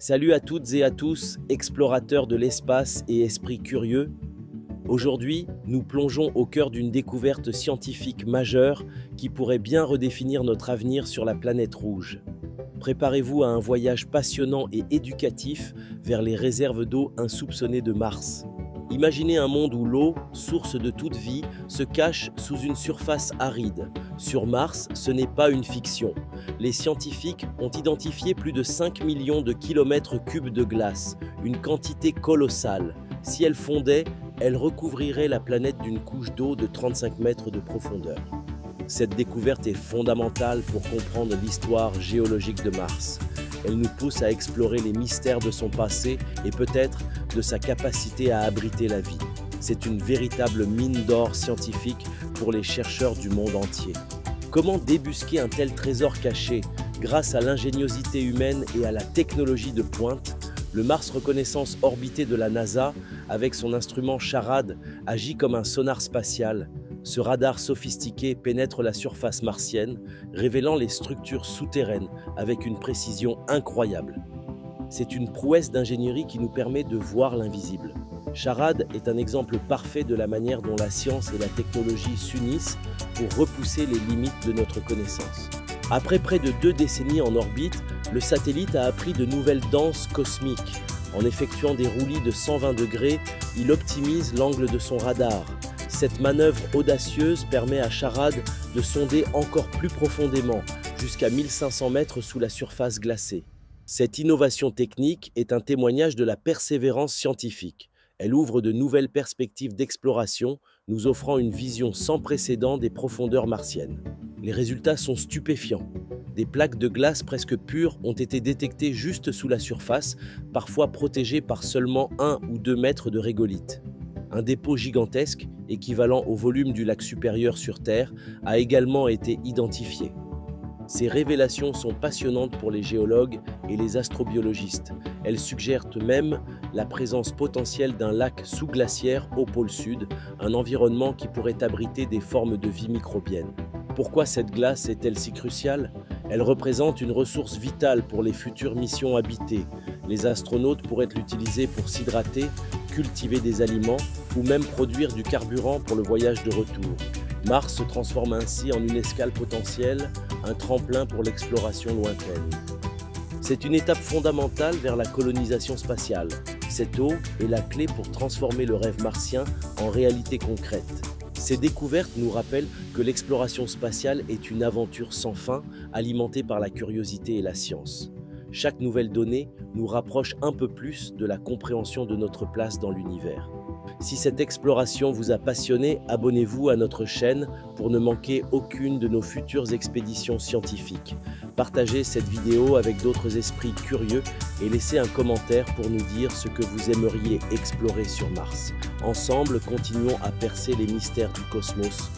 Salut à toutes et à tous, explorateurs de l'espace et esprits curieux. Aujourd'hui, nous plongeons au cœur d'une découverte scientifique majeure qui pourrait bien redéfinir notre avenir sur la planète rouge. Préparez-vous à un voyage passionnant et éducatif vers les réserves d'eau insoupçonnées de Mars. Imaginez un monde où l'eau, source de toute vie, se cache sous une surface aride. Sur Mars, ce n'est pas une fiction. Les scientifiques ont identifié plus de 5 millions de kilomètres cubes de glace, une quantité colossale. Si elle fondait, elle recouvrirait la planète d'une couche d'eau de 35 mètres de profondeur. Cette découverte est fondamentale pour comprendre l'histoire géologique de Mars. Elle nous pousse à explorer les mystères de son passé et peut-être de sa capacité à abriter la vie. C'est une véritable mine d'or scientifique pour les chercheurs du monde entier. Comment débusquer un tel trésor caché? Grâce à l'ingéniosité humaine et à la technologie de pointe, le Mars Reconnaissance Orbité de la NASA, avec son instrument CHARAD, agit comme un sonar spatial. Ce radar sophistiqué pénètre la surface martienne, révélant les structures souterraines avec une précision incroyable. C'est une prouesse d'ingénierie qui nous permet de voir l'invisible. CHARAD est un exemple parfait de la manière dont la science et la technologie s'unissent pour repousser les limites de notre connaissance. Après près de 2 décennies en orbite, le satellite a appris de nouvelles danses cosmiques. En effectuant des roulis de 120 degrés, il optimise l'angle de son radar. Cette manœuvre audacieuse permet à CHARAD de sonder encore plus profondément, jusqu'à 1500 mètres sous la surface glacée. Cette innovation technique est un témoignage de la persévérance scientifique. Elle ouvre de nouvelles perspectives d'exploration, nous offrant une vision sans précédent des profondeurs martiennes. Les résultats sont stupéfiants. Des plaques de glace presque pures ont été détectées juste sous la surface, parfois protégées par seulement 1 ou 2 mètres de régolithe. Un dépôt gigantesque, équivalent au volume du lac supérieur sur Terre, a également été identifié. Ces révélations sont passionnantes pour les géologues et les astrobiologistes. Elles suggèrent même la présence potentielle d'un lac sous-glaciaire au pôle sud, un environnement qui pourrait abriter des formes de vie microbienne. Pourquoi cette glace est-elle si cruciale? Elle représente une ressource vitale pour les futures missions habitées. Les astronautes pourraient l'utiliser pour s'hydrater, cultiver des aliments ou même produire du carburant pour le voyage de retour. Mars se transforme ainsi en une escale potentielle, un tremplin pour l'exploration lointaine. C'est une étape fondamentale vers la colonisation spatiale. Cette eau est la clé pour transformer le rêve martien en réalité concrète. Ces découvertes nous rappellent que l'exploration spatiale est une aventure sans fin, alimentée par la curiosité et la science. Chaque nouvelle donnée nous rapproche un peu plus de la compréhension de notre place dans l'univers. Si cette exploration vous a passionné, abonnez-vous à notre chaîne pour ne manquer aucune de nos futures expéditions scientifiques. Partagez cette vidéo avec d'autres esprits curieux et laissez un commentaire pour nous dire ce que vous aimeriez explorer sur Mars. Ensemble, continuons à percer les mystères du cosmos